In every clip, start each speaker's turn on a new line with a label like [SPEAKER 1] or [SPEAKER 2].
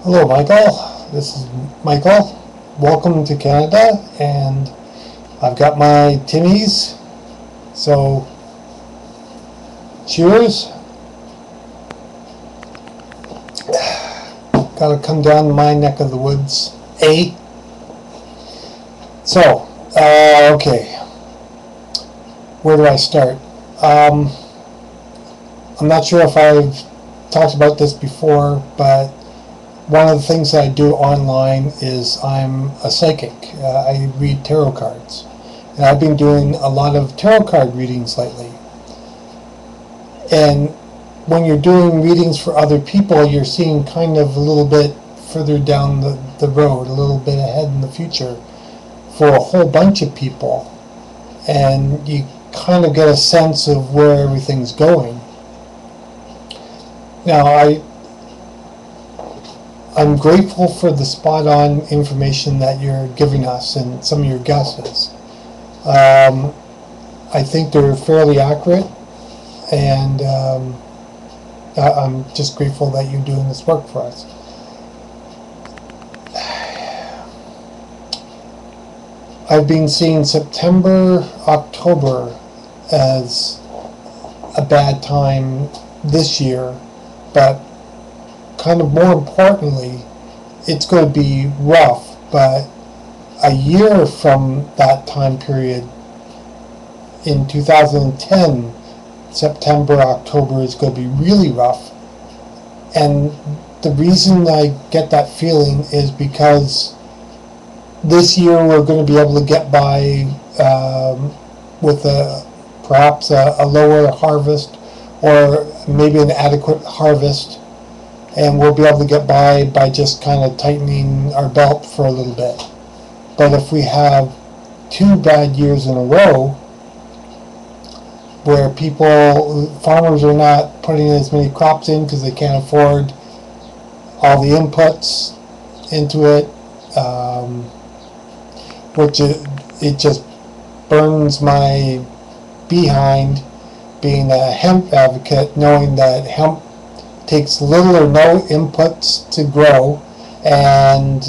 [SPEAKER 1] Hello, Michael. This is Michael. Welcome to Canada, and I've got my Timmies. So, cheers. Gotta come down to my neck of the woods. So, okay. Where do I start? I'm not sure if I've talked about this before, but one of the things that I do online is I'm a psychic. I read tarot cards. And I've been doing a lot of tarot card readings lately. And when you're doing readings for other people, you're seeing kind of a little bit further down the road, a little bit ahead in the future for a whole bunch of people. And you kind of get a sense of where everything's going. Now, I'm grateful for the spot-on information that you're giving us and some of your guesses. I think they're fairly accurate, and I'm just grateful that you're doing this work for us. I've been seeing September, October as a bad time this year, but kind of more importantly, it's going to be rough, but a year from that time period, in 2010, September, October is going to be really rough. And the reason I get that feeling is because this year we're going to be able to get by with perhaps a lower harvest, or maybe an adequate harvest, and we'll be able to get by just kind of tightening our belt for a little bit. But if we have 2 bad years in a row where farmers are not putting as many crops in because they can't afford all the inputs into it, which it just burns my behind being a hemp advocate, knowing that hemp takes little or no inputs to grow and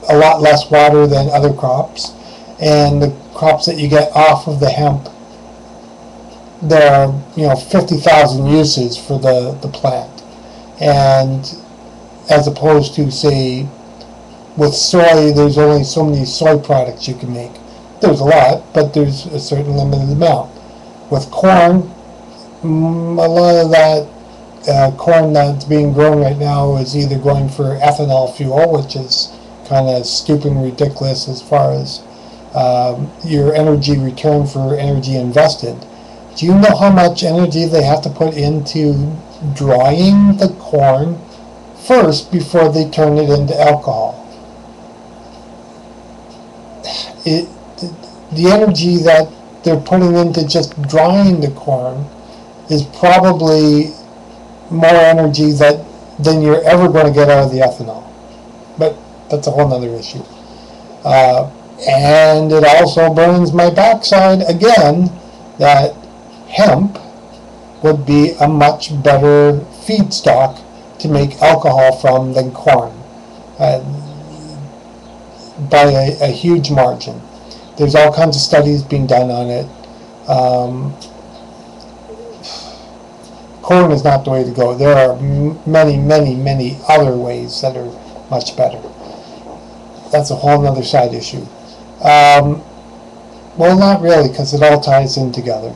[SPEAKER 1] a lot less water than other crops. And the crops that you get off of the hemp, there are 50,000 uses for the plant. And as opposed to, say, with soy, there's only so many soy products you can make. There's a lot, but there's a certain limited amount. With corn, a lot of that corn that's being grown right now is either going for ethanol fuel, which is kind of stupid and ridiculous as far as your energy return for energy invested. Do you know how much energy they have to put into drying the corn first before they turn it into alcohol? The energy that they're putting into just drying the corn is probably more energy than you're ever going to get out of the ethanol. But that's a whole other issue. And it also burns my backside again that hemp would be a much better feedstock to make alcohol from than corn, by a huge margin. There's all kinds of studies being done on it. Corn is not the way to go. There are many, many, many other ways that are much better. That's a whole other side issue. Well, not really, because it all ties in together.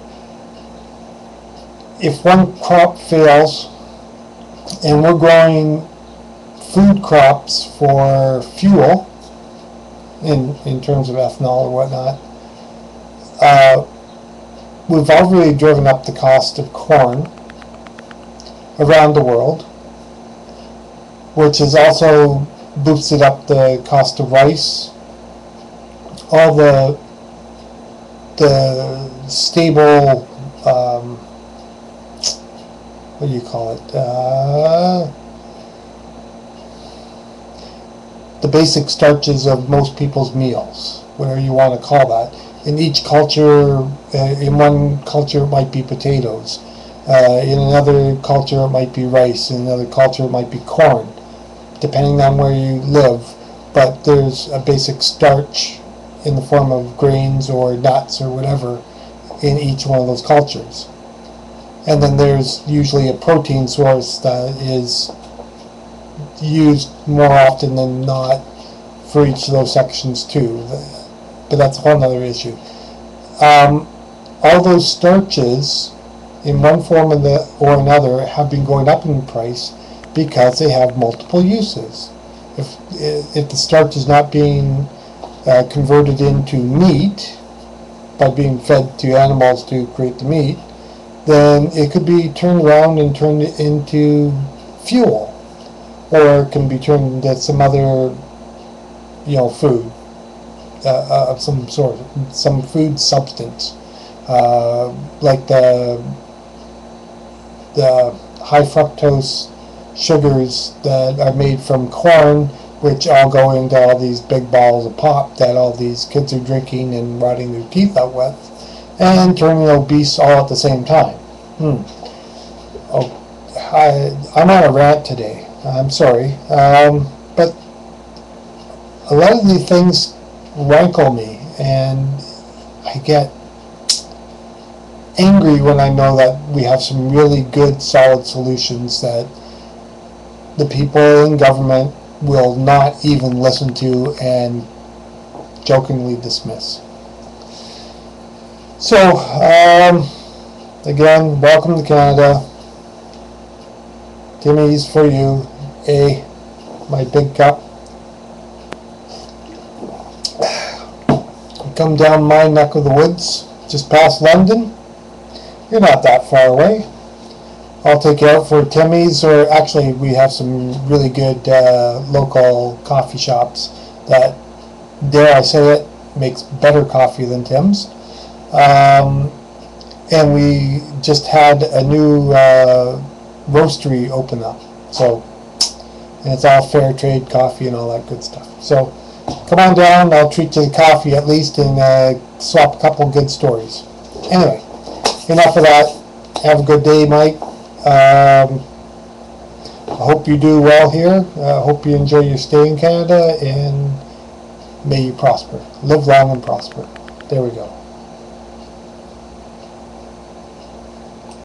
[SPEAKER 1] If one crop fails, and we're growing food crops for fuel, in terms of ethanol or whatnot, we've already driven up the cost of corn around the world, which has also boosted up the cost of rice. All the stable, what do you call it? The basic starches of most people's meals, whatever you want to call that. In each culture, in one culture it might be potatoes. In another culture it might be rice. In another culture it might be corn. depending on where you live, but there's a basic starch in the form of grains or nuts or whatever in each one of those cultures. And then there's usually a protein source that is used more often than not for each of those sections too. But that's a whole other issue. All those starches, in one form or another, have been going up in price because they have multiple uses. If the starch is not being converted into meat by being fed to animals to create the meat, then it could be turned around and turned into fuel, or it can be turned into some other, food of some sort, some food substance, like the high fructose sugars that are made from corn, which all go into all these big balls of pop that all these kids are drinking and rotting their teeth out with, and turning obese all at the same time. I'm on a rant today. I'm sorry. But a lot of these things rankle me, and I get angry when I know that we have some really good, solid solutions that the people in government will not even listen to and jokingly dismiss. So, again, welcome to Canada. Timmy's for you. My big cup. Come down my neck of the woods, just past London. You're not that far away. I'll take you out for Timmy's, or actually we have some really good local coffee shops that, dare I say it, makes better coffee than Tim's. And we just had a new roastery open up, and it's all fair trade coffee and all that good stuff. So come on down, I'll treat you to coffee at least, and swap a couple good stories. Anyway, enough of that. Have a good day, Mike. I hope you do well here. I hope you enjoy your stay in Canada, and may you prosper. Live long and prosper. There we go.